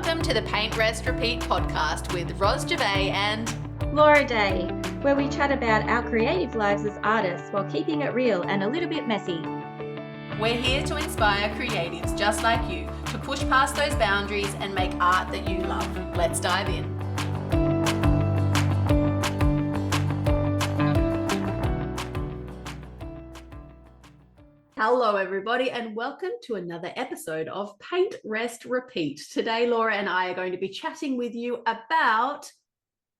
Welcome to the Paint, Rest, Repeat podcast with Ros Gervais and Laura Day, where we chat about our creative lives as artists while keeping it real and a little bit messy. we're here to inspire creatives just like you to push past those boundaries and make art that you love. Let's dive in. Hello, everybody, and welcome to another episode of Paint, Rest, Repeat. Today, Laura and I are going to be chatting with you about,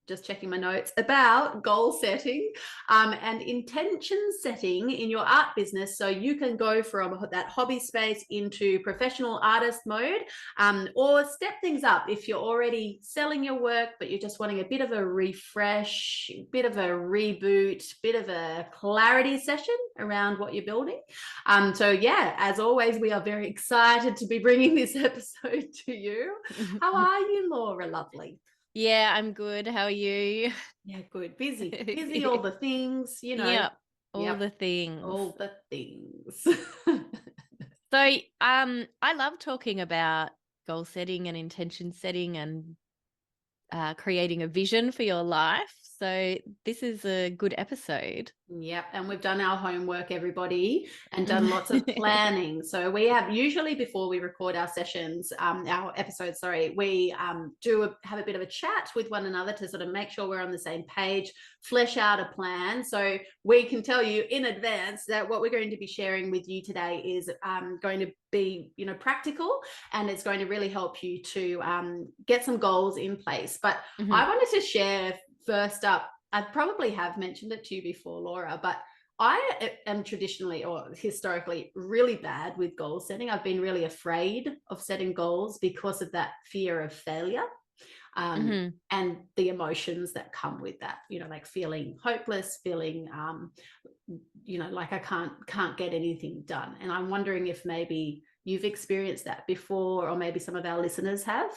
just checking my notes, about goal setting and intention setting in your art business so you can go from that hobby space into professional artist mode, or step things up if you're already selling your work but you're just wanting a bit of a refresh, bit of a reboot, bit of a clarity session around what you're building. So yeah, as always, we are very excited to be bringing this episode to you. How are you, Laura? Lovely. Yeah, I'm good. How are you? Yeah, good. Busy, all the things, you know. Yep, all the things. All the things. So, I love talking about goal setting and intention setting and creating a vision for your life. So this is a good episode. Yep, and we've done our homework, everybody, and done lots of planning. So we have usually, before we record our sessions, our episodes, we have a bit of a chat with one another to sort of make sure we're on the same page, flesh out a plan. So we can tell you in advance that what we're going to be sharing with you today is going to be, practical, and it's going to really help you to get some goals in place. But I wanted to share first up, I probably have mentioned it to you before, Laura, but I am traditionally or historically really bad with goal setting. I've been really afraid of setting goals because of that fear of failure and the emotions that come with that, like feeling hopeless, feeling, like I can't get anything done. And I'm wondering if maybe you've experienced that before, or maybe some of our listeners have.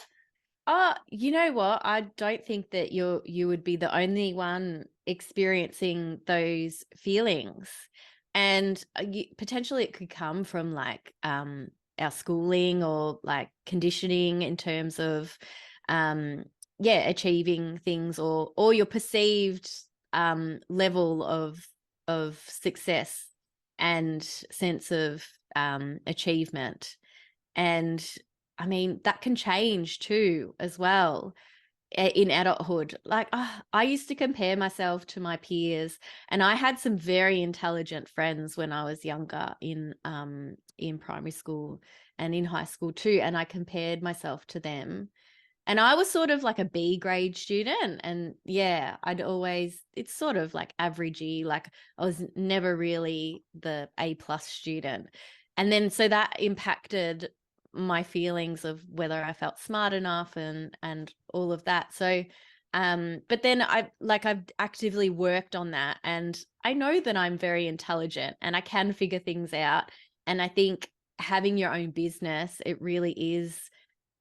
You know what? I don't think that you would be the only one experiencing those feelings, and potentially it could come from like our schooling or like conditioning in terms of achieving things or your perceived level of success and sense of achievement. And I mean, that can change too as well in adulthood. Like I used to compare myself to my peers, and I had some very intelligent friends when I was younger in primary school and in high school too, and I compared myself to them. And I was sort of like a B grade student, and yeah, it's sort of like averagey, like I was never really the A+ student. And then so that impacted my feelings of whether I felt smart enough and all of that. So but then I've actively worked on that, and I know that I'm very intelligent and I can figure things out. And I think having your own business, it really is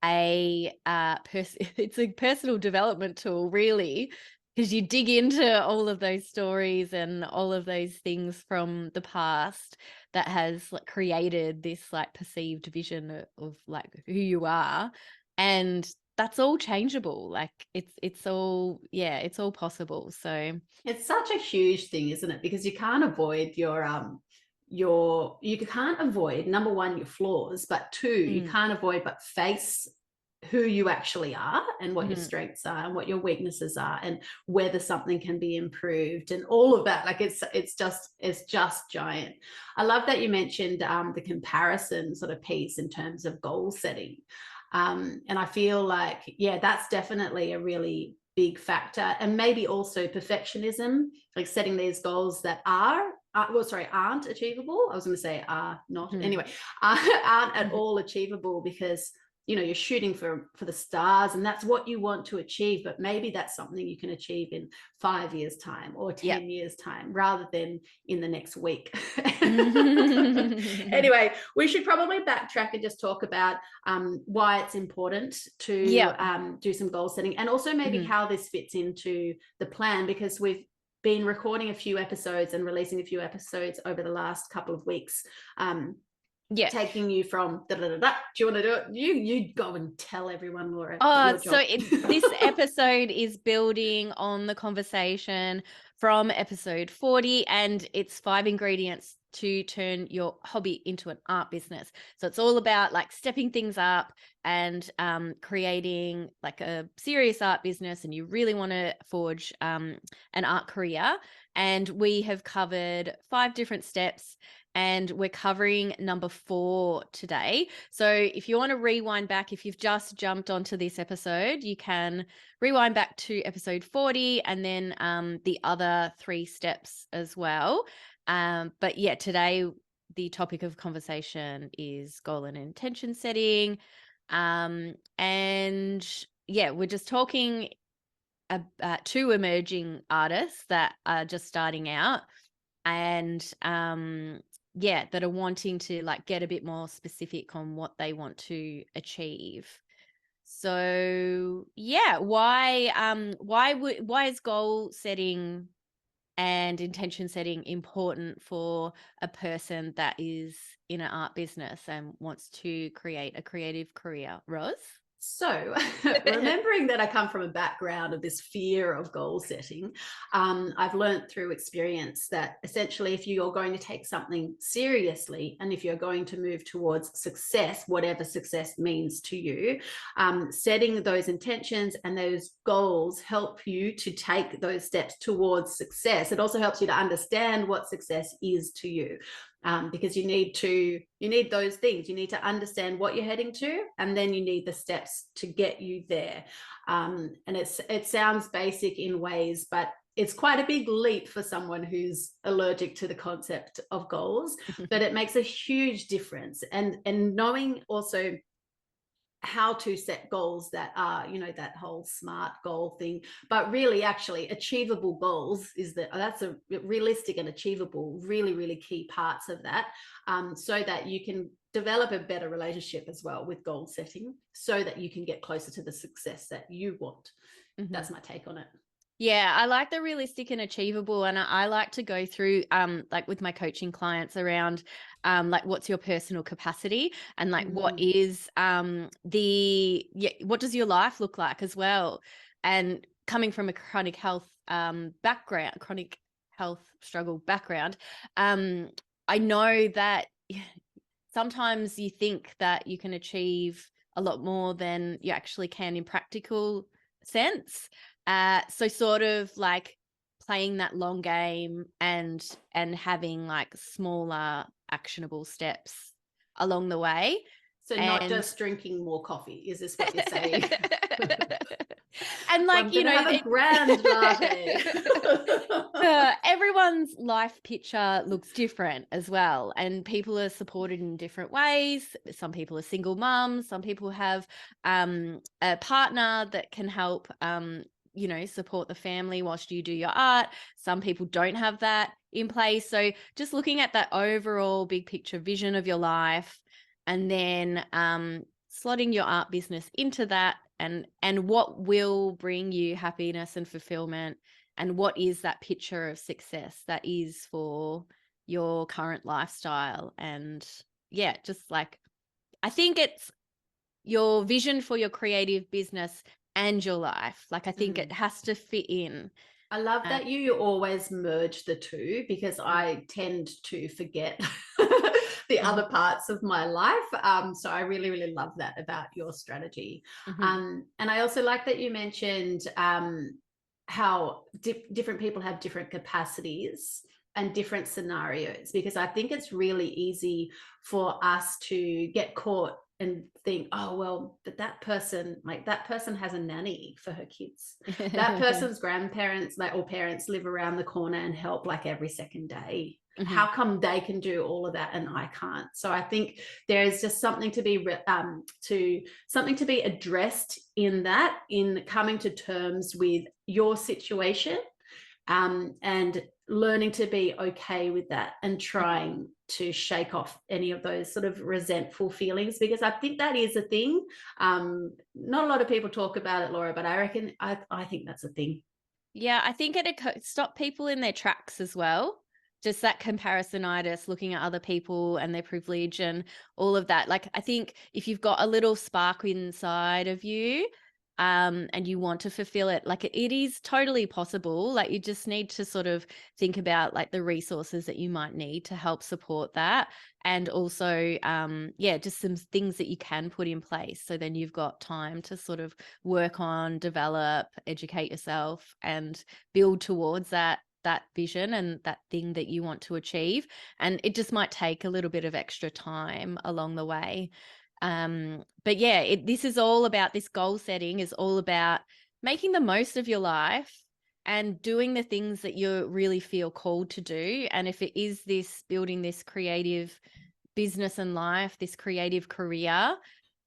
it's a personal development tool, really, because you dig into all of those stories and all of those things from the past that has like created this like perceived vision of like who you are, and that's all changeable. Like it's all possible. So it's such a huge thing, isn't it? Because you can't avoid you can't avoid, number one, your flaws, but two, you can't avoid but face who you actually are and what your strengths are and what your weaknesses are and whether something can be improved and all of that. Like it's just giant. I love that you mentioned the comparison sort of piece in terms of goal setting. And I feel like, yeah, that's definitely a really big factor. And maybe also perfectionism, like setting these goals that aren't achievable. I was going to say are not. Anyway, aren't at all achievable because you're shooting for the stars and that's what you want to achieve, but maybe that's something you can achieve in 5 years time or 10 years time rather than in the next week. Anyway, we should probably backtrack and just talk about why it's important to do some goal setting, and also maybe how this fits into the plan, because we've been recording a few episodes and releasing a few episodes over the last couple of weeks Yeah. taking you from da da da da. Do you want to do it? You go and tell everyone, Laura. Oh, Your so job. this episode is building on the conversation from episode 40, and it's 5 ingredients to turn your hobby into an art business. So it's all about like stepping things up and creating like a serious art business, and you really want to forge an art career. And we have covered 5 different steps, and we're covering number 4 today. So if you want to rewind back, if you've just jumped onto this episode, you can rewind back to episode 40 and then the other 3 steps as well. But yeah, today the topic of conversation is goal and intention setting. And yeah, we're just talking about 2 emerging artists that are just starting out, and that are wanting to like get a bit more specific on what they want to achieve. So yeah, why is goal setting and intention setting important for a person that is in an art business and wants to create a creative career, Roz? So remembering that I come from a background of this fear of goal setting, I've learned through experience that essentially if you're going to take something seriously and if you're going to move towards success, whatever success means to you, setting those intentions and those goals help you to take those steps towards success. It also helps you to understand what success is to you. Because you need those things. You need to understand what you're heading to, and then you need the steps to get you there. And it sounds basic in ways, but it's quite a big leap for someone who's allergic to the concept of goals, but it makes a huge difference. And knowing also how to set goals that are, that whole SMART goal thing, but really actually achievable goals that's a realistic and achievable, really, really key parts of that, so that you can develop a better relationship as well with goal setting so that you can get closer to the success that you want. Mm-hmm. That's my take on it. Yeah, I like the realistic and achievable, and I like to go through like with my coaching clients around like what's your personal capacity, and like what is what does your life look like as well. And coming from a chronic health struggle background, I know that sometimes you think that you can achieve a lot more than you actually can in practical sense. So sort of like playing that long game and having like smaller actionable steps along the way. So not just drinking more coffee. Is this what you're saying? And like, well, have a grand latte. Everyone's life picture looks different as well, and people are supported in different ways. Some people are single mums. Some people have a partner that can help support the family whilst you do your art. Some people don't have that in place. So just looking at that overall big picture vision of your life, and then slotting your art business into that, and what will bring you happiness and fulfillment, and what is that picture of success that is for your current lifestyle. And yeah, just like, I think it's your vision for your creative business and your life. Like, I think it has to fit in. I love that you always merge the two, because I tend to forget the other parts of my life. So I really, really love that about your strategy. And I also like that you mentioned how different people have different capacities and different scenarios, because I think it's really easy for us to get caught and think, oh, well, but that person has a nanny for her kids. That person's grandparents or parents live around the corner and help like every second day. How come they can do all of that and I can't? So I think there is just something to be addressed in that, in coming to terms with your situation, and learning to be okay with that, and trying to shake off any of those sort of resentful feelings, because I think that is a thing. Not a lot of people talk about it, Laura, but I reckon I think that's a thing. Yeah, I think it stopped people in their tracks as well. just that comparisonitis, looking at other people and their privilege and all of that. Like, I think if you've got a little spark inside of you, and you want to fulfill it, like it is totally possible. Like, you just need to sort of think about like the resources that you might need to help support that. And also, just some things that you can put in place. So then you've got time to sort of work on, develop, educate yourself and build towards that vision and that thing that you want to achieve. And it just might take a little bit of extra time along the way. But yeah, this is all about, this goal setting is all about making the most of your life and doing the things that you really feel called to do. And if it is this building this creative business and life, this creative career,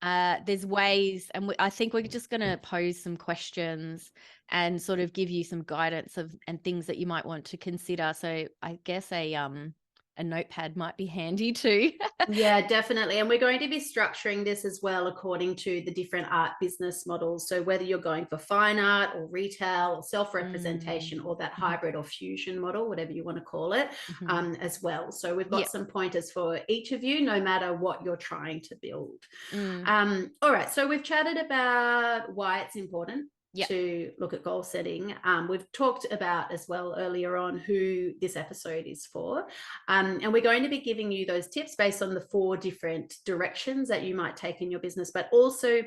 there's ways, and I think we're just going to pose some questions and sort of give you some guidance and things that you might want to consider. So I guess a notepad might be handy too. Yeah, definitely. And we're going to be structuring this as well according to the different art business models. So whether you're going for fine art or retail or self-representation or that hybrid or fusion model, whatever you want to call it, as well. So we've got some pointers for each of you, no matter what you're trying to build. All right. So we've chatted about why it's important to look at goal setting. We've talked about as well earlier on who this episode is for. And we're going to be giving you those tips based on the 4 different directions that you might take in your business, but also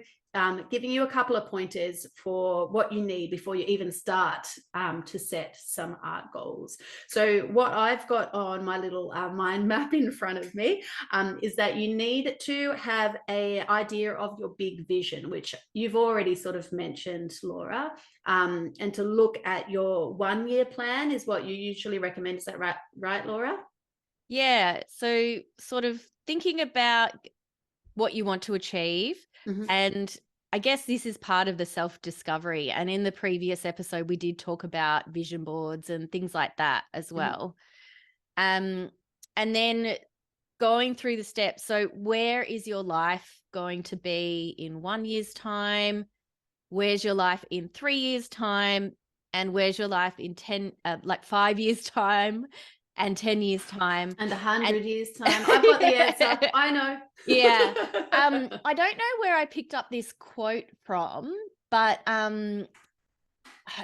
giving you a couple of pointers for what you need before you even start to set some art goals. So what I've got on my little mind map in front of me is that you need to have an idea of your big vision, which you've already sort of mentioned, Laura, and to look at your 1-year plan is what you usually recommend. Is that right, Laura? Yeah. So sort of thinking about what you want to achieve. And I guess this is part of the self-discovery. And in the previous episode, we did talk about vision boards and things like that as well. And then going through the steps. So where is your life going to be in 1 year's time? Where's your life in 3 years' time? And where's your life in 5 years' time? And 10 years' time. And 100 years' time. I've got the answer. I know. Yeah. I don't know where I picked up this quote from, but it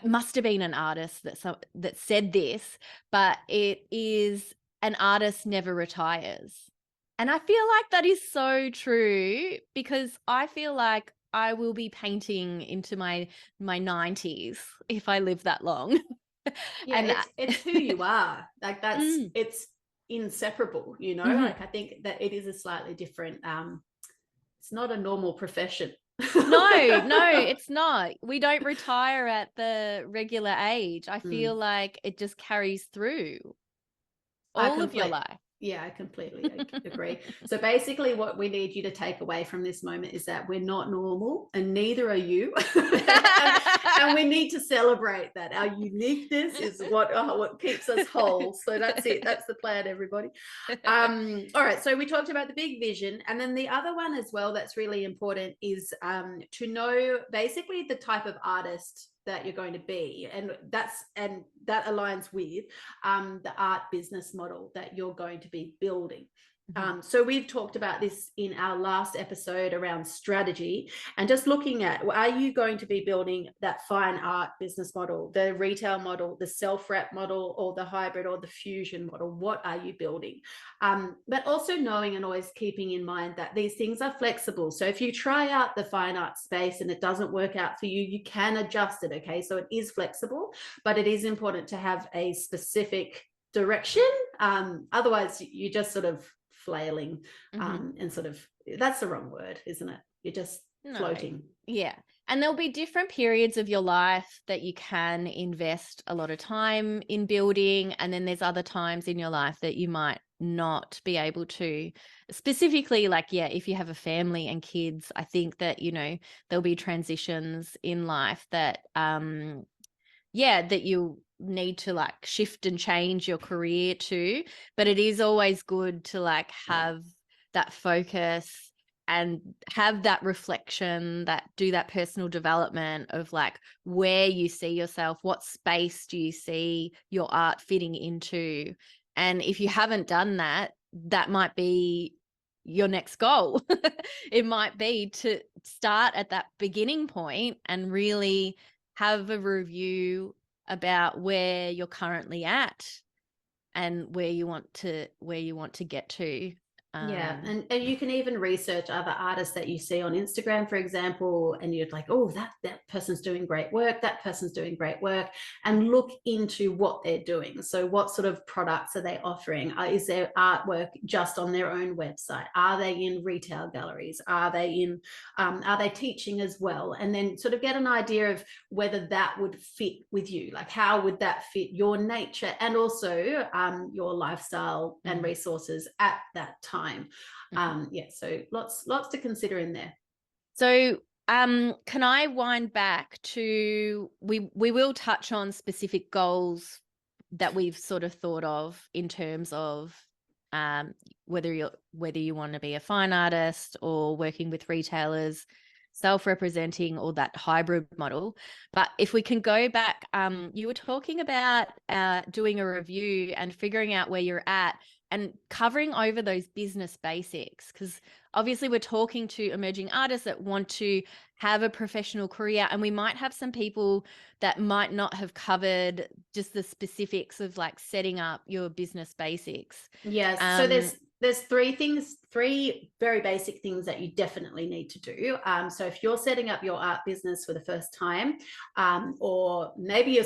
must have been an artist that said this, but it is, an artist never retires. And I feel like that is so true, because I feel like I will be painting into my 90s if I live that long. Yeah, and it's who you are. Like that's it's inseparable, you know. Like I think that it is a slightly different it's not a normal profession. No, it's not. We don't retire at the regular age. I feel like it just carries through all of your life. Yeah, I completely agree. So basically what we need you to take away from this moment is that we're not normal, and neither are you. and we need to celebrate that. Our uniqueness is what keeps us whole. So that's it. That's the plan, everybody. All right. So we talked about the big vision. And then the other one as well that's really important is to know basically the type of artist that you're going to be, and that aligns with the art business model that you're going to be building. So we've talked about this in our last episode around strategy, and just looking at, are you going to be building that fine art business model, the retail model, the self-rep model, or the hybrid or the fusion model? What are you building? But also knowing and always keeping in mind that these things are flexible. So if you try out the fine art space and it doesn't work out for you, you can adjust it. Okay, so it is flexible, but it is important to have a specific direction. Otherwise you just sort of flailing and sort of, that's the wrong word, isn't it? You're just floating. Yeah. And there'll be different periods of your life that you can invest a lot of time in building, and then there's other times in your life that you might not be able to. Specifically, like, if you have a family and kids, I think that, there'll be transitions in life that that you need to like shift and change your career to, but it is always good to like have that focus and have that reflection, that do that personal development of like where you see yourself, what space do you see your art fitting into, And if you haven't done that, that might be your next goal. It might be to start at that beginning point and really have a review about where you're currently at and where you want to get to. Yeah, and you can even research other artists that you see on Instagram, for example, and you're like, oh, that person's doing great work, that person's doing great work, and look into what they're doing. So what sort of products are they offering? Is their artwork just on their own website? Are they in retail galleries? Are they teaching as well? And then sort of get an idea of whether that would fit with you. Like, how would that fit your nature and also your lifestyle and resources at that time? So lots to consider in there. So can I wind back to, we will touch on specific goals that we've sort of thought of in terms of whether you want to be a fine artist or working with retailers, self-representing, or that hybrid model. But if we can go back, you were talking about doing a review and figuring out where you're at and covering over those business basics, because obviously we're talking to emerging artists that want to have a professional career, and we might have some people that might not have covered just the specifics of like setting up your business basics. Yes. So there's three very basic things that you definitely need to do. So if you're setting up your art business for the first time, or maybe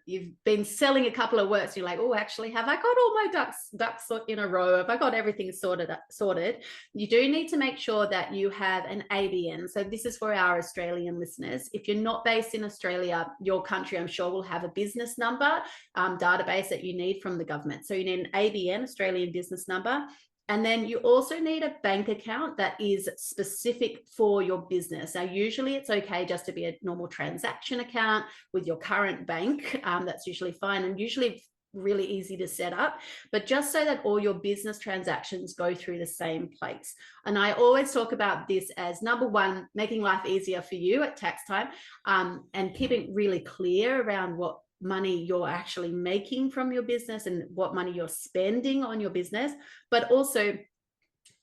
you've been selling a couple of works, you're like, oh, actually, have I got all my ducks in a row? Have I got everything sorted? You do need to make sure that you have an ABN. So this is for our Australian listeners. If you're not based in Australia, your country, I'm sure, will have a business number database that you need from the government. So you need an ABN, Australian business number. And then you also need a bank account that is specific for your business. Now, usually it's okay just to be a normal transaction account with your current bank. That's usually fine and usually really easy to set up, but just so that all your business transactions go through the same place. And I always talk about this as number one, making life easier for you at tax time, and keeping really clear around what money you're actually making from your business and what money you're spending on your business. But also,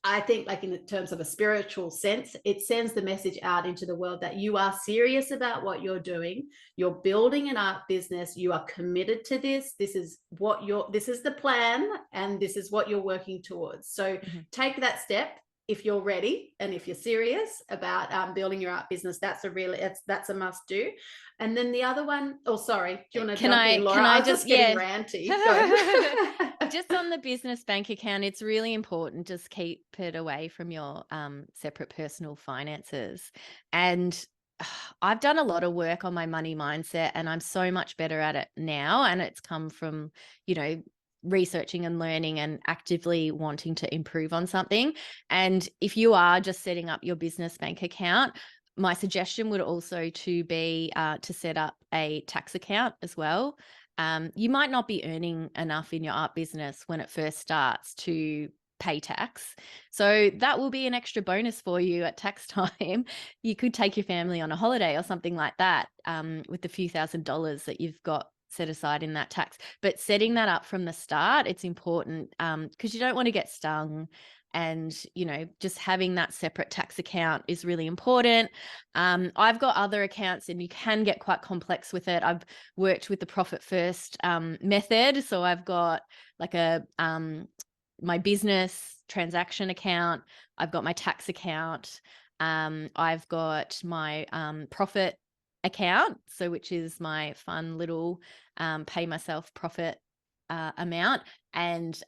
I think, like, in terms of a spiritual sense, it sends the message out into the world that you are serious about what you're doing. You're building an art business. You are committed to this. This is the plan, and this is what you're working towards. So take that step if you're ready and if you're serious about building your art business. That's a must do. And then the other one, oh, sorry, do you want to jump in, Laura? I was just getting ranty. Just on the business bank account, it's really important. Just keep it away from your separate personal finances. And I've done a lot of work on my money mindset, and I'm so much better at it now. And it's come from, researching and learning and actively wanting to improve on something. And if you are just setting up your business bank account, my suggestion would also to be to set up a tax account as well. You might not be earning enough in your art business when it first starts to pay tax. So that will be an extra bonus for you at tax time. You could take your family on a holiday or something like that with the few $1,000s that you've got set aside in that tax. But setting that up from the start, it's important because you don't want to get stung. And, just having that separate tax account is really important. I've got other accounts and you can get quite complex with it. I've worked with the profit first method. So I've got like my business transaction account. I've got my tax account. I've got my profit account, so which is my fun little pay myself profit amount. And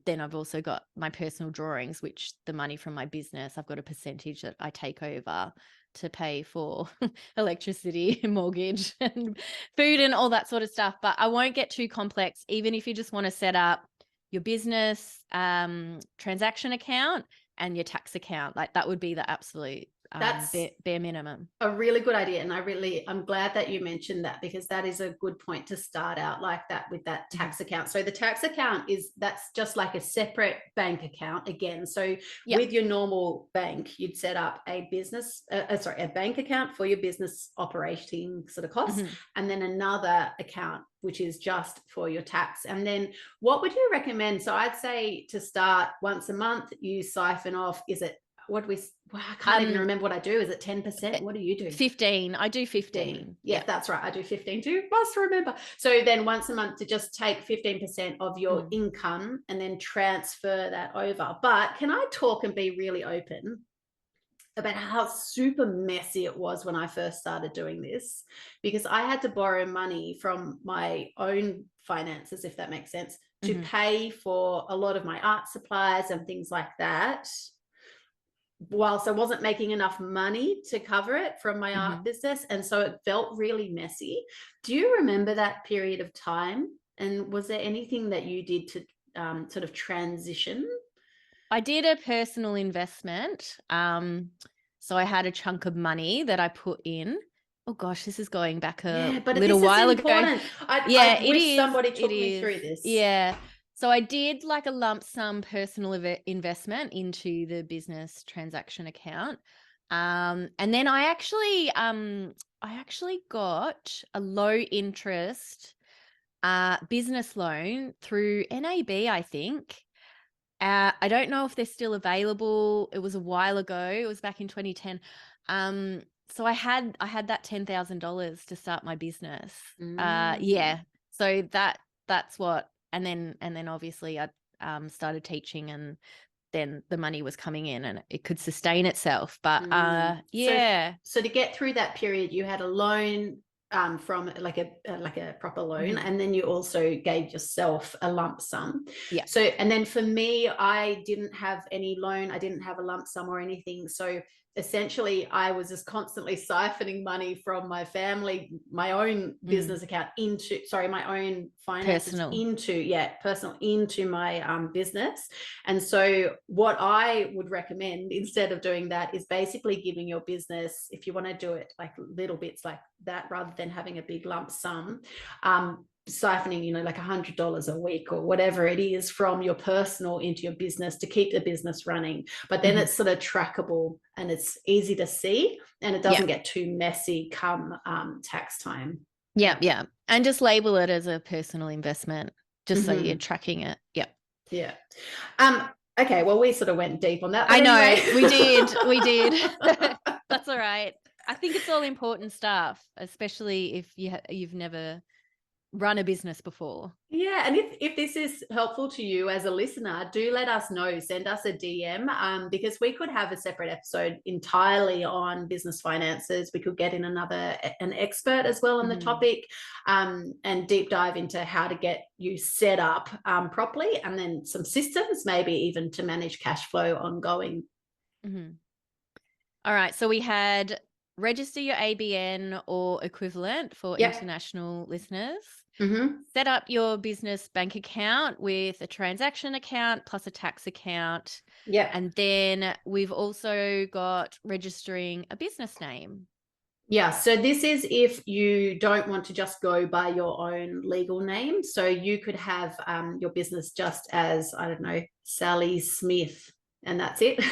then I've also got my personal drawings, which the money from my business, I've got a percentage that I take over to pay for electricity, mortgage, and food and all that sort of stuff. But I won't get too complex. Even if you just want to set up your business transaction account and your tax account, like that would be the absolute That's bare minimum. a really good idea. And I'm glad that you mentioned that, because that is a good point to start out like that with that tax account. So the tax account that's just like a separate bank account again. So with your normal bank, you'd set up a bank account for your business operating sort of costs, and then another account which is just for your tax. And then what would you recommend? So I'd say to start once a month, you siphon off, I can't even remember what I do. Is it 10%? What do you do? 15. I do 15. Yeah, that's right. I do 15 too. Must remember. So then once a month to just take 15% of your income and then transfer that over. But can I talk and be really open about how super messy it was when I first started doing this? Because I had to borrow money from my own finances, if that makes sense, to pay for a lot of my art supplies and things like that, whilst I wasn't making enough money to cover it from my art business. And so it felt really messy. Do you remember that period of time? And was there anything that you did to sort of transition? I did a personal investment. So I had a chunk of money that I put in. Oh gosh, this is going back a little while ago. I wish somebody took me through this. Yeah. So I did like a lump sum personal investment into the business transaction account. And then I actually got a low interest business loan through NAB, I think. I don't know if they're still available. It was a while ago. It was back in 2010. So I had that $10,000 to start my business. Yeah. So that's what, and then obviously I started teaching, and then the money was coming in and it could sustain itself. But yeah. So to get through that period, you had a loan from like a proper loan, and then you also gave yourself a lump sum. Yeah. So, and then for me, I didn't have any loan, I didn't have a lump sum or anything. So essentially I was just constantly siphoning money from my family, my own business account my own finances personal into my business. And so what I would recommend instead of doing that is basically giving your business, if you want to do it like little bits like that, rather than having a big lump sum, siphoning, like $100 a week or whatever it is from your personal into your business to keep the business running. But then it's sort of trackable and it's easy to see, and it doesn't get too messy come tax time. Yeah. And just label it as a personal investment, just so you're tracking it. Yeah. Okay, well, we sort of went deep on that. I know, anyway. we did. That's all right. I think it's all important stuff, especially if you've never run a business before. Yeah, and if this is helpful to you as a listener, do let us know. Send us a DM, because we could have a separate episode entirely on business finances. We could get in an expert as well on the topic, and deep dive into how to get you set up properly, and then some systems, maybe even to manage cash flow ongoing. All right, so we had register your ABN or equivalent for international listeners. Set up your business bank account with a transaction account plus a tax account. And then we've also got registering a business name. Yeah, so this is if you don't want to just go by your own legal name. So you could have your business just as, I don't know, Sally Smith, and that's it.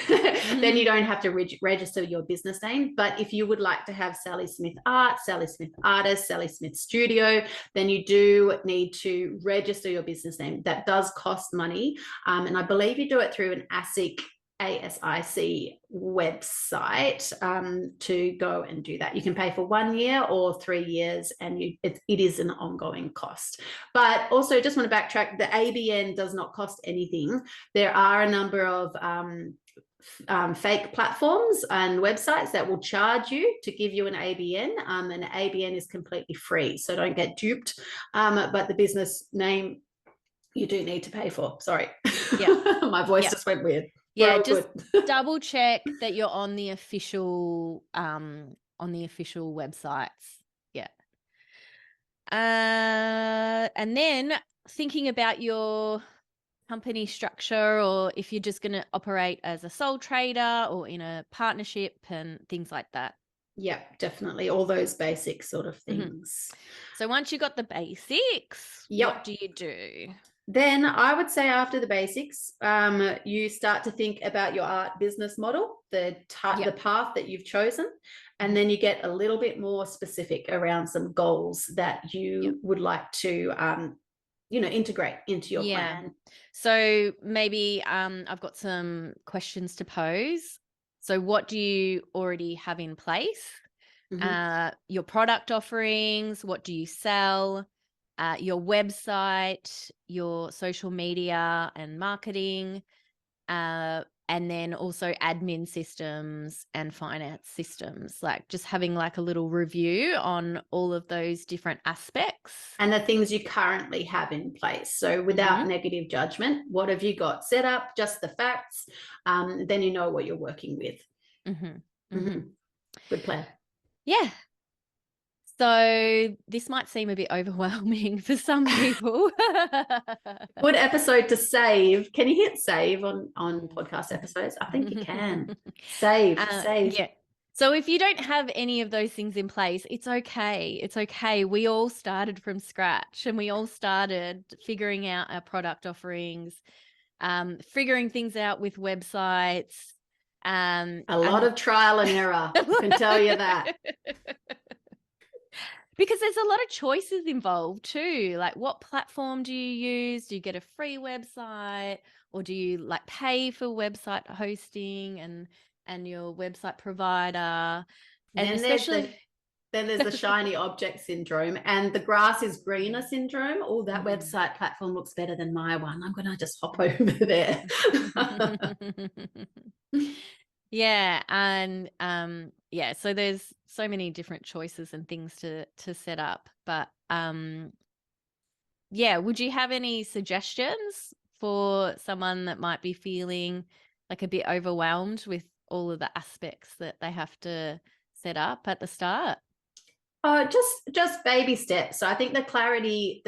Then you don't have to register your business name. But if you would like to have Sally Smith Art, Sally Smith Artist, Sally Smith Studio, then you do need to register your business name. That does cost money. And I believe you do it through an ASIC website to go and do that. You can pay for 1 year or 3 years, and it is an ongoing cost. But also, just want to backtrack, the ABN does not cost anything. There are a number of fake platforms and websites that will charge you to give you an ABN, and an ABN is completely free, so don't get duped. But the business name you do need to pay for. Sorry. My voice just went weird. Yeah, just double check that you're on the official websites. Yeah. And then thinking about your company structure, or if you're just going to operate as a sole trader or in a partnership and things like that. Yeah, definitely. All those basic sort of Mhm. things. So once you got the basics, Yep. what do you do? Then I would say after the basics, you start to think about your art business model, the path that you've chosen, and then you get a little bit more specific around some goals that you would like to, integrate into your plan. So maybe I've got some questions to pose. So what do you already have in place? Your product offerings, what do you sell? Your website, your social media and marketing, and then also admin systems and finance systems, like just having like a little review on all of those different aspects. And the things you currently have in place. So without negative judgment, what have you got set up? Just the facts. Then you know what you're working with. Good plan. Yeah. So this might seem a bit overwhelming for some people. Good episode to save. Can you hit save on podcast episodes? I think you can. Save. Yeah. So if you don't have any of those things in place, it's okay. It's okay. We all started from scratch, and we all started figuring out our product offerings, figuring things out with websites. A lot of trial and error. I can tell you that. Because there's a lot of choices involved too. Like, what platform do you use? Do you get a free website, or do you like pay for website hosting and your website provider? And especially then there's the shiny object syndrome and the grass is greener syndrome. Oh, that website platform looks better than my one. I'm going to just hop over there. Yeah. And so there's so many different choices and things to set up. But would you have any suggestions for someone that might be feeling like a bit overwhelmed with all of the aspects that they have to set up at the start? Just baby steps. So I think the clarity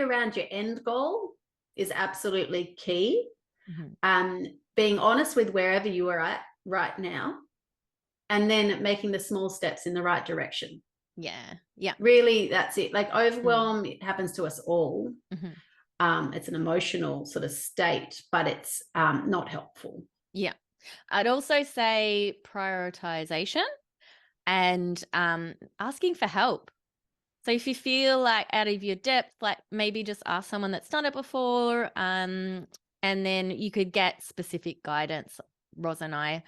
around your end goal is absolutely key. Being honest with wherever you are at right now, and then making the small steps in the right direction. Yeah. Really, that's it. Like overwhelm, it happens to us all. It's an emotional sort of state, but it's not helpful. Yeah. I'd also say prioritization and asking for help. So if you feel like out of your depth, like maybe just ask someone that's done it before, and then you could get specific guidance. Roz and I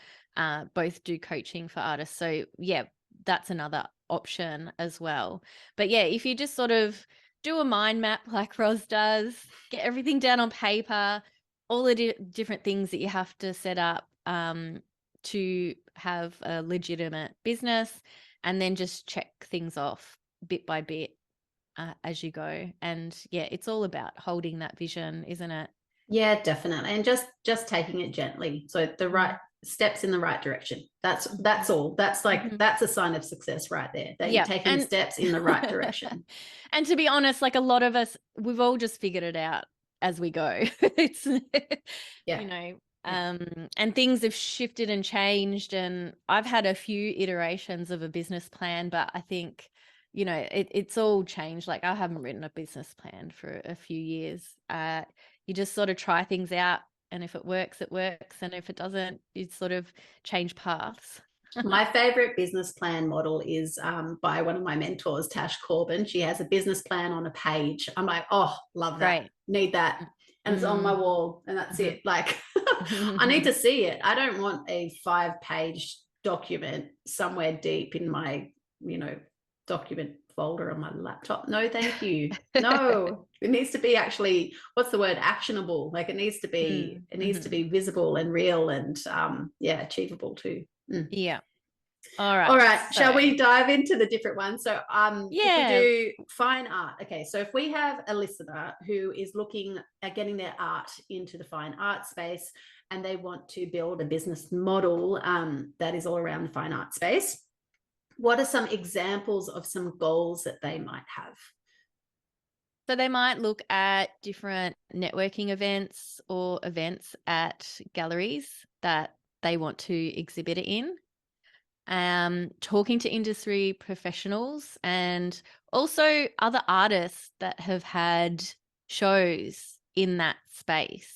both do coaching for artists. So yeah, that's another option as well. But yeah, if you just sort of do a mind map like Roz does, get everything down on paper, all the different things that you have to set up to have a legitimate business, and then just check things off bit by bit as you go. And yeah, it's all about holding that vision, isn't it? Yeah, definitely. And just taking it gently. So the right steps in the right direction. That's all. That's like that's a sign of success right there. That you're taking steps in the right direction. And to be honest, like a lot of us, we've all just figured it out as we go. It's and things have shifted and changed, and I've had a few iterations of a business plan, but I think it's all changed. Like I haven't written a business plan for a few years. You just sort of try things out, and if it works, it works, and if it doesn't, you sort of change paths. My favorite business plan model is by one of my mentors, Tash Corbin. She has a business plan on a page. I'm like, oh, love that. Great. Need that. And it's on my wall, and that's it. Like I need to see it. I don't want a 5-page document somewhere deep in my, document folder on my laptop. No, thank you. No, it needs to be actually, what's the word? Actionable. Like it needs to be, visible and real and achievable too. Yeah. All right. So, shall we dive into the different ones? So if we do fine art. Okay. So if we have a listener who is looking at getting their art into the fine art space and they want to build a business model that is all around the fine art space, what are some examples of some goals that they might have? So they might look at different networking events or events at galleries that they want to exhibit it in. Talking to industry professionals and also other artists that have had shows in that space.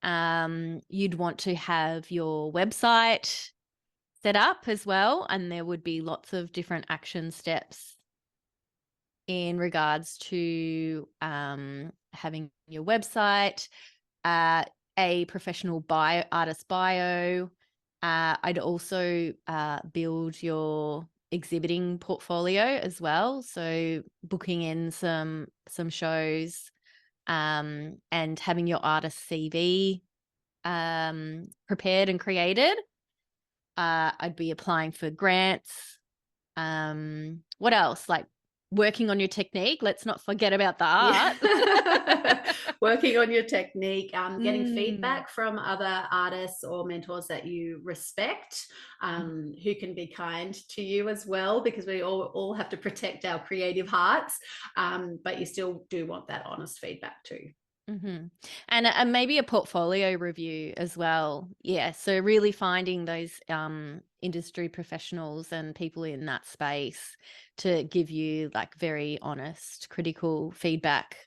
You'd want to have your website set up as well, and there would be lots of different action steps in regards to having your website, a professional artist bio. I'd also build your exhibiting portfolio as well, so booking in some shows, and having your artist CV prepared and created. I'd be applying for grants. What else? Like working on your technique. Let's not forget about the art. Working on your technique, getting feedback from other artists or mentors that you respect, who can be kind to you as well, because we all have to protect our creative hearts, but you still do want that honest feedback too. And maybe a portfolio review as well. Yeah, so really finding those industry professionals and people in that space to give you like very honest, critical feedback.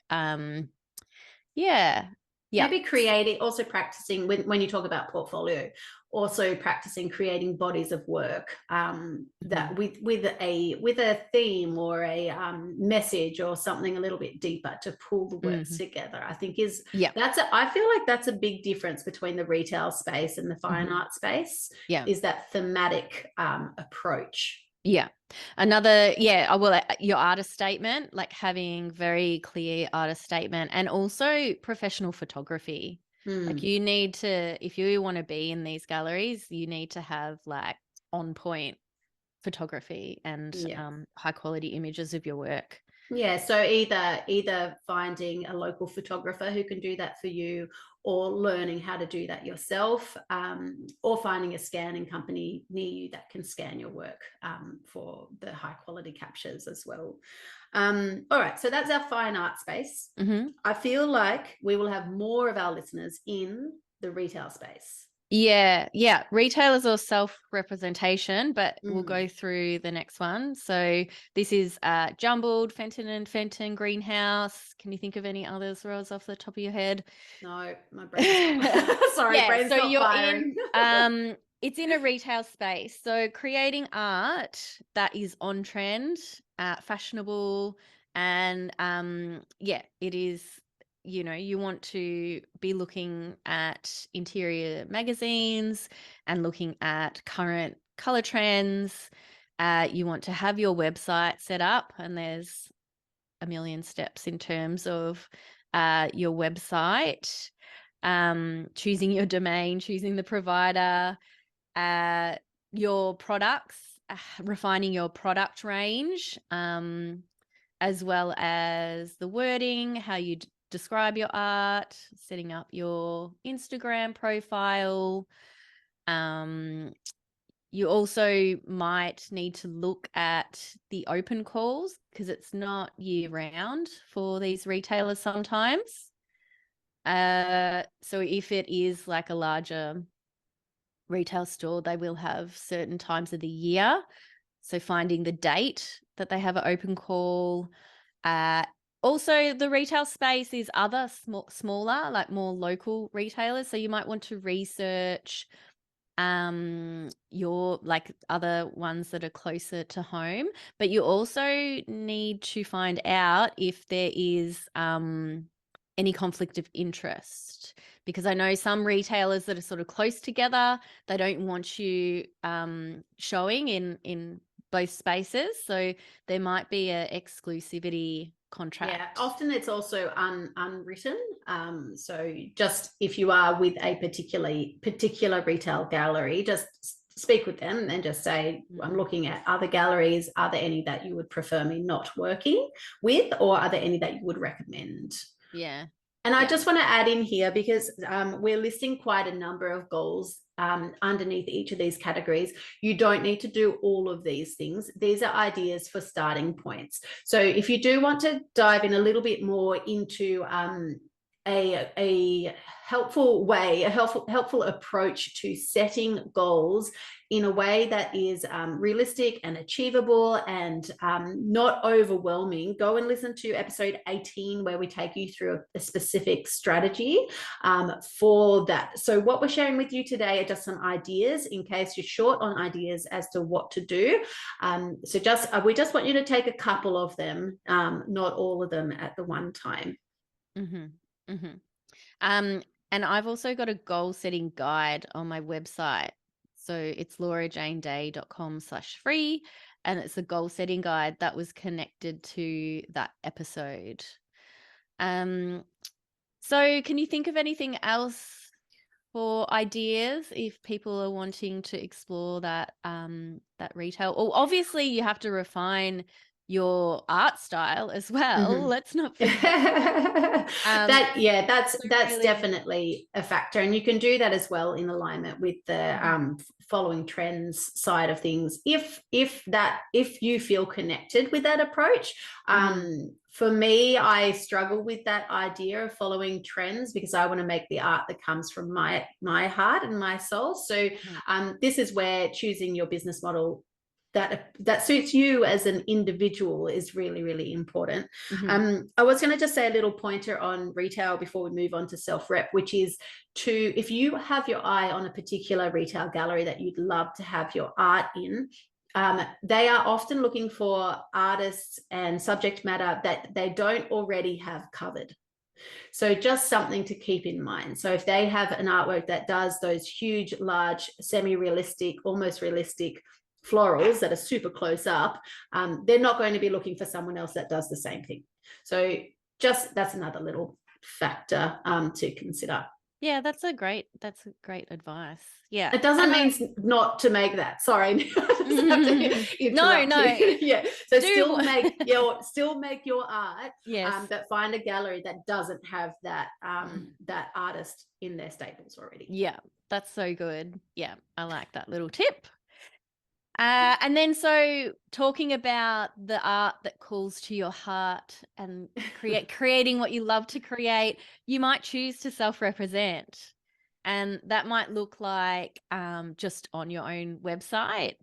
Maybe creating, also practicing when you talk about portfolio, also practicing creating bodies of work that with a theme or a message or something a little bit deeper to pull the works together. I think I feel like that's a big difference between the retail space and the fine art space. Is that thematic approach. Well, your artist statement, like having very clear artist statement, and also professional photography. Like you need to, if you want to be in these galleries, you need to have like on point photography and high quality images of your work. Yeah, so either finding a local photographer who can do that for you, or learning how to do that yourself, or finding a scanning company near you that can scan your work for the high quality captures as well. All right, so that's our fine art space. I feel like we will have more of our listeners in the retail space. Yeah. Retailers or self-representation, but we'll go through the next one. So this is Jumbled, Fenton and Fenton Greenhouse. Can you think of any others, Rose, off the top of your head? No, my brain's not. Sorry, brain's not firing. It's in a retail space. So creating art that is on trend, fashionable, and it is. You want to be looking at interior magazines and looking at current color trends. You want to have your website set up, and there's a million steps in terms of your website, choosing your domain, choosing the provider, your products, refining your product range, as well as the wording, how you describe your art, setting up your Instagram profile. You also might need to look at the open calls, because it's not year round for these retailers sometimes. So if it is like a larger retail store, they will have certain times of the year. So finding the date that they have an open call. Also, the retail space is other smaller, like more local retailers. So you might want to research your like other ones that are closer to home, but you also need to find out if there is any conflict of interest, because I know some retailers that are sort of close together, they don't want you showing in both spaces, so there might be an exclusivity contract. Yeah, often it's also unwritten. So just if you are with a particular retail gallery, just speak with them and just say, I'm looking at other galleries. Are there any that you would prefer me not working with, or are there any that you would recommend? Yeah. And I just want to add in here, because we're listing quite a number of goals underneath each of these categories. You don't need to do all of these things. These are ideas for starting points. So if you do want to dive in a little bit more into a helpful way, a helpful approach to setting goals in a way that is realistic and achievable and not overwhelming, go and listen to episode 18 where we take you through a specific strategy for that. So what we're sharing with you today are just some ideas in case you're short on ideas as to what to do. So we just want you to take a couple of them, not all of them at the one time. Mm-hmm. Mm-hmm. And I've also got a goal setting guide on my website. So it's laurajaneday.com/free. And it's a goal setting guide that was connected to that episode. So can you think of anything else for ideas if people are wanting to explore that retail? Well, obviously you have to refine your art style as well. Mm-hmm. Let's not forget. That's really definitely a factor, and you can do that as well in alignment with the following trends side of things. If you feel connected with that approach, for me, I struggle with that idea of following trends because I want to make the art that comes from my heart and my soul. So this is where choosing your business model that suits you as an individual is really, really important. I was going to just say a little pointer on retail before we move on to self-rep, which is if you have your eye on a particular retail gallery that you'd love to have your art in, they are often looking for artists and subject matter that they don't already have covered. So just something to keep in mind. So if they have an artwork that does those huge, large, semi-realistic, almost realistic florals that are super close up, they're not going to be looking for someone else that does the same thing. So that's another little factor to consider. Yeah, that's a great advice. Yeah. It doesn't mean not to make that. Sorry. No. Yeah. So still make your art. Yes. But find a gallery that doesn't have that that artist in their staples already. Yeah, that's so good. Yeah, I like that little tip. And then so talking about the art that calls to your heart and creating what you love to create, you might choose to self-represent. And that might look like just on your own website.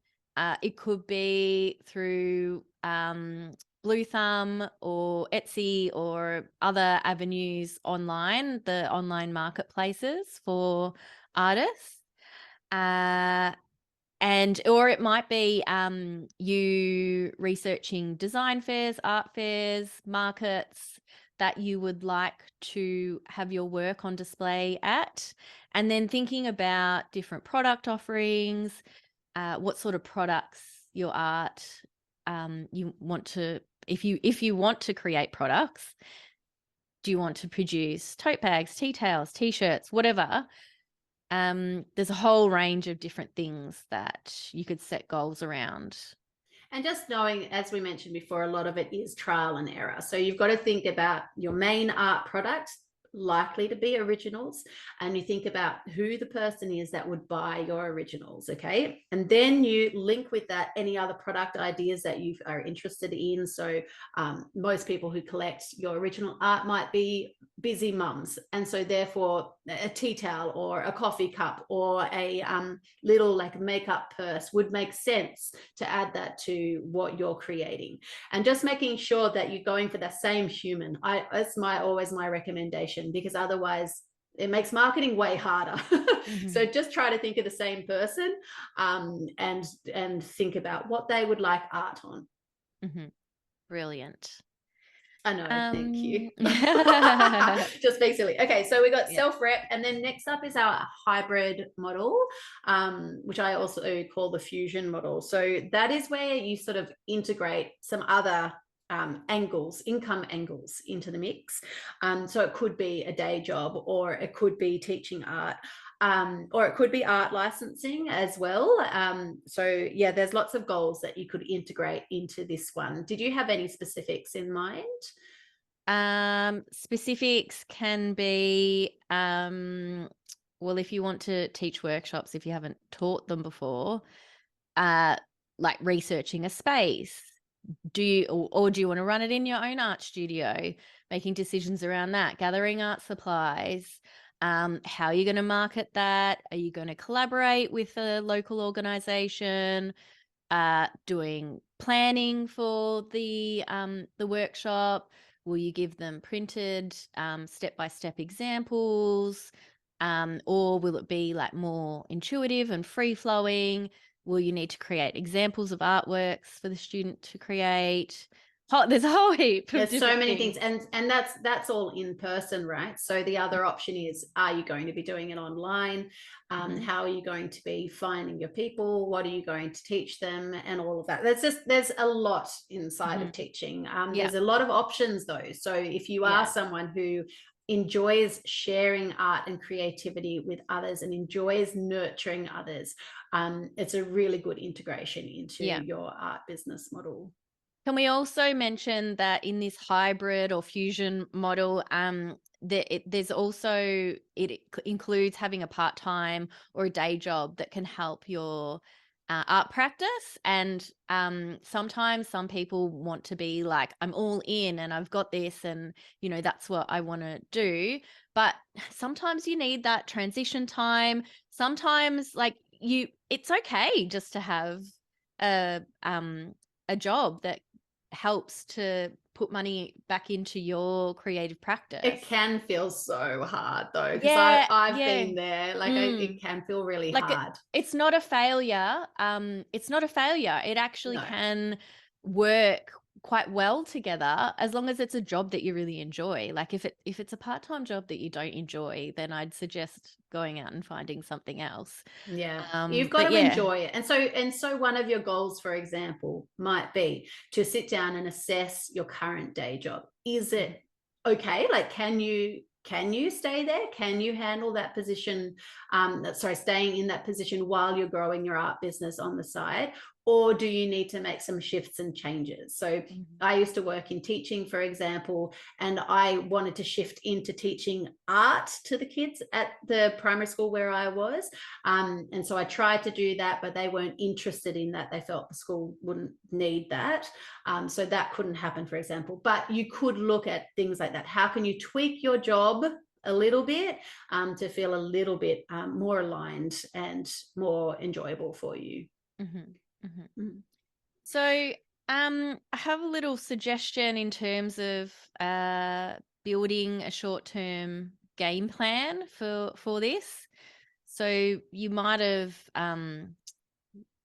It could be through Blue Thumb or Etsy or other avenues online, the online marketplaces for artists. Or it might be you researching design fairs, art fairs, markets that you would like to have your work on display at, and then thinking about different product offerings, what sort of products your art you want to, if you want to create products, do you want to produce tote bags, tea towels, t-shirts, whatever? There's a whole range of different things that you could set goals around. And just knowing, as we mentioned before, a lot of it is trial and error. So you've got to think about your main art product, likely to be originals, and you think about who the person is that would buy your originals, okay? And then you link with that any other product ideas that you are interested in. So most people who collect your original art might be busy mums, and so therefore a tea towel or a coffee cup or a little like makeup purse would make sense to add that to what you're creating. And just making sure that you're going for the same human. That's always my recommendation, because otherwise it makes marketing way harder. So just try to think of the same person and think about what they would like art on. Brilliant. I know, thank you. Just being silly. Okay, so we got self-rep, and then next up is our hybrid model, which I also call the fusion model. So that is where you sort of integrate some other income angles into the mix. So it could be a day job, or it could be teaching art, or it could be art licensing as well. So yeah, there's lots of goals that you could integrate into this one. Did you have any specifics in mind? Specifics can be well, if you want to teach workshops, if you haven't taught them before, like researching a space, do you or do you want to run it in your own art studio, making decisions around that, gathering art supplies, how are you going to market that? Are you going to collaborate with a local organization? Doing planning for the workshop? Will you give them printed step-by-step examples, or will it be like more intuitive and free-flowing? Will you need to create examples of artworks for the student to create? There's a whole heap of There's so different many things. things, and that's all in person, right? So the other option is, are you going to be doing it online? How are you going to be finding your people? What are you going to teach them, and all of that? There's a lot inside of teaching. There's a lot of options though. So if you are someone who enjoys sharing art and creativity with others and enjoys nurturing others, it's a really good integration into your art business model. Can we also mention that in this hybrid or fusion model, there's also, it includes having a part-time or a day job that can help your art practice. And sometimes some people want to be like, I'm all in and I've got this, and that's what I want to do. But sometimes you need that transition time. Sometimes like it's okay just to have a job that helps to put money back into your creative practice. It can feel so hard though, because I've been there. Like it can feel really hard. It's not a failure. It's not a failure. It actually can work quite well together as long as it's a job that you really enjoy. Like if it's a part-time job that you don't enjoy, then I'd suggest going out and finding something else. You've got to enjoy it. And so one of your goals, for example, might be to sit down and assess your current day job. Is it okay? Like, can you stay there? Can you handle that position? Staying in that position while you're growing your art business on the side? Or do you need to make some shifts and changes? So I used to work in teaching, for example, and I wanted to shift into teaching art to the kids at the primary school where I was. And so I tried to do that, but they weren't interested in that. They felt the school wouldn't need that. So that couldn't happen, for example. But you could look at things like that. How can you tweak your job a little bit to feel a little bit more aligned and more enjoyable for you? So I have a little suggestion in terms of building a short-term game plan for this. So you might have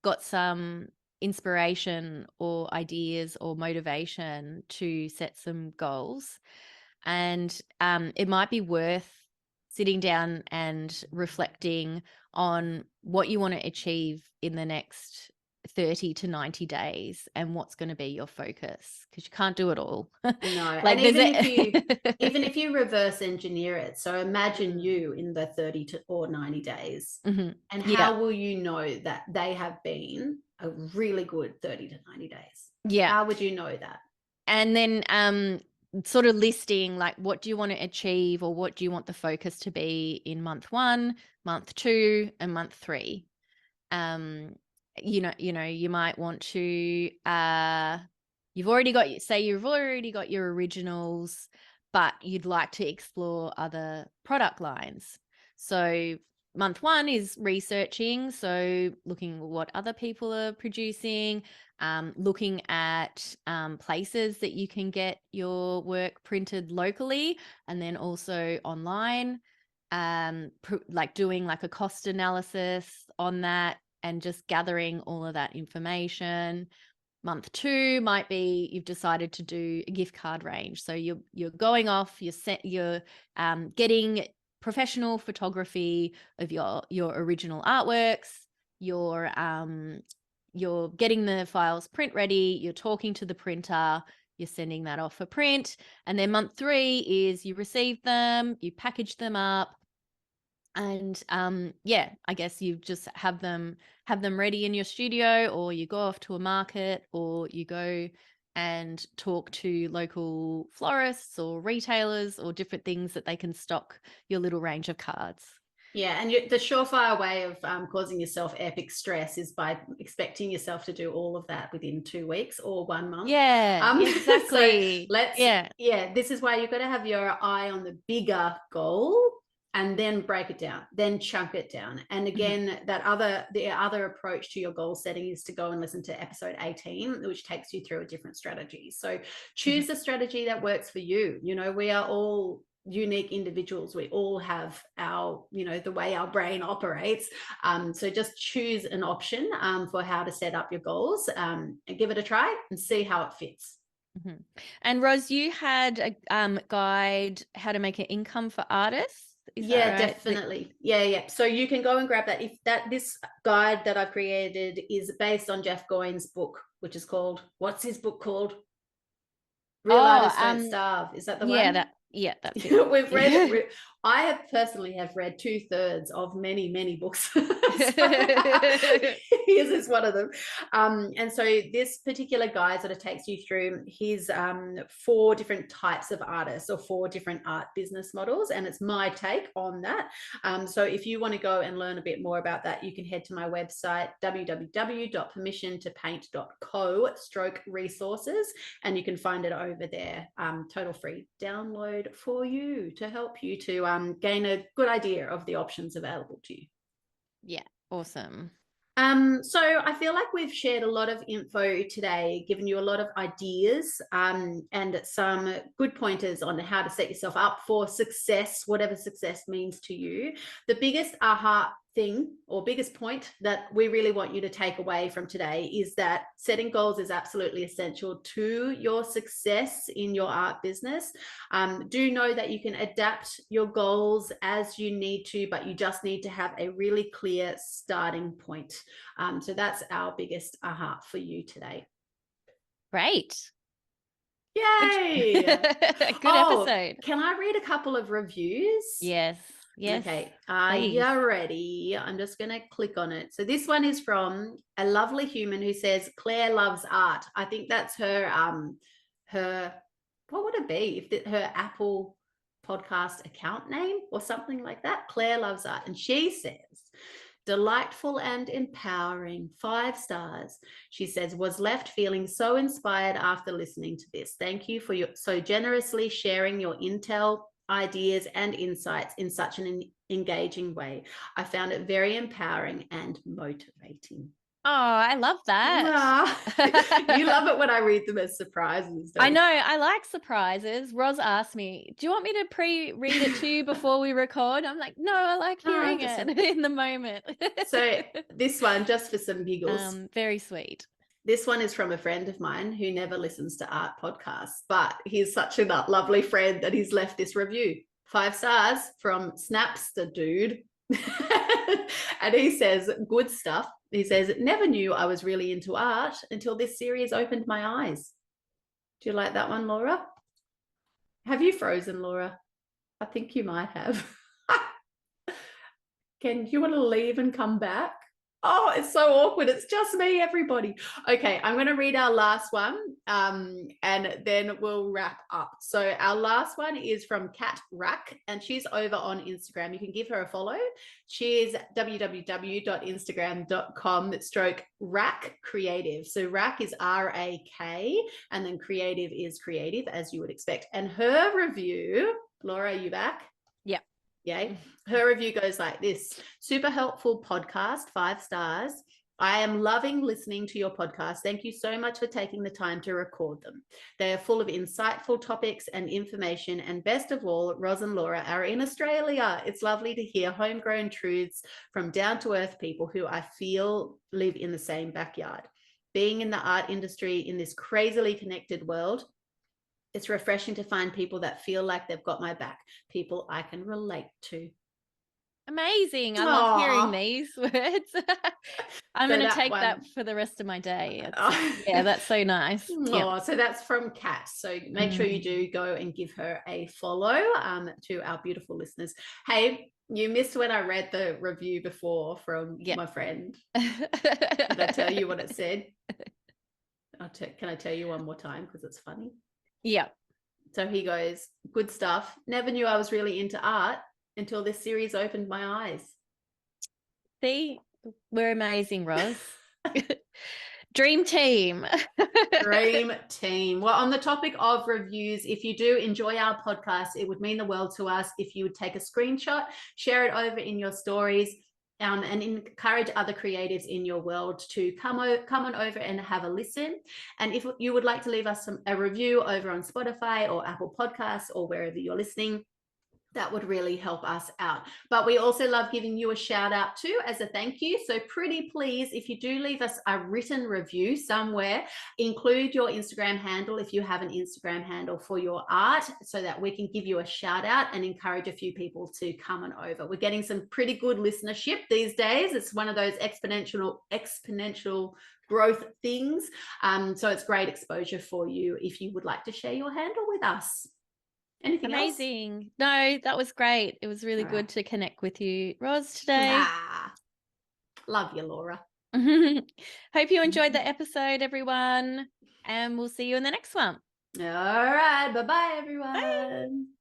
got some inspiration or ideas or motivation to set some goals, and it might be worth sitting down and reflecting on what you want to achieve in the next 30 to 90 days and what's going to be your focus, because you can't do it all. No. Like, and even if you reverse engineer it, so imagine you in the 30 to or 90 days, and how will you know that they have been a really good 30 to 90 days? How would you know that? And then sort of listing like, what do you want to achieve, or what do you want the focus to be in month 1, month 2, and month 3? You might want to you've already got your originals, but you'd like to explore other product lines. So month 1 is researching, so looking at what other people are producing, looking at places that you can get your work printed locally and then also online, like doing like a cost analysis on that and just gathering all of that information. Month 2 might be you've decided to do a gift card range. So you're going off, you're getting professional photography of your original artworks. You're getting the files print ready. You're talking to the printer. You're sending that off for print. And then month 3 is you receive them, you package them up, and I guess you just have them ready in your studio, or you go off to a market, or you go and talk to local florists or retailers or different things that they can stock your little range of cards. Yeah, and the surefire way of causing yourself epic stress is by expecting yourself to do all of that within 2 weeks or 1 month. Yeah, exactly. So this is why you've got to have your eye on the bigger goal and then break it down, then chunk it down. And again, the other approach to your goal setting is to go and listen to episode 18, which takes you through a different strategy. So choose the strategy that works for you. You know, we are all unique individuals. We all have our, the way our brain operates. So just choose an option for how to set up your goals, and give it a try and see how it fits. Mm-hmm. And Ros, you had a guide, how to make an income for artists. Is that right? Definitely. Yeah. So you can go and grab that. This guide that I've created is based on Jeff Goins' book, which is called, what's his book called? Real Artists Don't Starve. Is that the one? That's it. We've read it. I have personally read 2/3 of many books. His is one of them. And so this particular guide sort of takes you through his 4 different types of artists, or 4 different art business models. And it's my take on that. So if you want to go and learn a bit more about that, you can head to my website, www.permissiontopaint.co/resources, and you can find it over there, total free download for you, to help you to gain a good idea of the options available to you. Yeah, awesome. So I feel like we've shared a lot of info today, given you a lot of ideas, and some good pointers on how to set yourself up for success, whatever success means to you. The biggest aha thing, or biggest point, that we really want you to take away from today is that setting goals is absolutely essential to your success in your art business. Do know that you can adapt your goals as you need to, but you just need to have a really clear starting point. So that's our biggest aha for you today. Great. Yay! Good episode. Can I read a couple of reviews? Yes. Okay. Are you ready? I'm just going to click on it. So this one is from a lovely human who says, Claire loves art. I think that's her, what would it be? If her Apple podcast account name or something like that. Claire loves art. And she says, delightful and empowering, 5 stars. She says, was left feeling so inspired after listening to this. Thank you for so generously sharing your intel, ideas, and insights in such an engaging way. I found it very empowering and motivating. Oh, I love that. You love it when I read them as surprises. I know. I like surprises. Ros asked me, do you want me to pre-read it to you before we record? I'm like, no, I like hearing it in the moment. So this one, just for some giggles. Very sweet. This one is from a friend of mine who never listens to art podcasts, but he's such a lovely friend that he's left this review. 5 stars from Snapster Dude. And he says, good stuff. He says, never knew I was really into art until this series opened my eyes. Do you like that one, Laura? Have you frozen, Laura? I think you might have. Do you want to leave and come back? Oh, it's so awkward. It's just me, everybody. Okay, I'm going to read our last one, and then we'll wrap up. So our last one is from Kat Rack, and she's over on Instagram. You can give her a follow. She's www.instagram.com/Rack Creative. So Rack is R-A-K, and then creative is creative, as you would expect. And her review, Laura, are you back? Yeah. Yay. Her review goes like this. Super helpful podcast, 5 stars. I am loving listening to your podcast. Thank you so much for taking the time to record them. They are full of insightful topics and information. And best of all, Ros and Laura are in Australia. It's lovely to hear homegrown truths from down-to-earth people who I feel live in the same backyard. Being in the art industry in this crazily connected world, it's refreshing to find people that feel like they've got my back, people I can relate to. Amazing. I love hearing these words. I'm going to take that for the rest of my day. Yeah, that's so nice. So that's from Kat. So make sure you do go and give her a follow, to our beautiful listeners. Hey, you missed when I read the review before from my friend. Did I tell you what it said? Can I tell you one more time because it's funny? Yeah. So he goes, good stuff. Never knew I was really into art until this series opened my eyes. See, we're amazing, Roz. Dream team. Dream team. Well, on the topic of reviews, if you do enjoy our podcast, it would mean the world to us if you would take a screenshot, share it over in your stories, and encourage other creatives in your world to come on over and have a listen. And if you would like to leave us a review over on Spotify or Apple Podcasts or wherever you're listening, that would really help us out. But we also love giving you a shout out too as a thank you. So pretty please, if you do leave us a written review somewhere, include your Instagram handle if you have an Instagram handle for your art, so that we can give you a shout out and encourage a few people to come on over. We're getting some pretty good listenership these days. It's one of those exponential growth things. So it's great exposure for you if you would like to share your handle with us. Anything Amazing. else? No, that was great. It was really good to connect with you, Roz, today. Love you, Laura. Hope you enjoyed the episode, everyone. And we'll see you in the next one. All right. Bye-bye, everyone. Bye.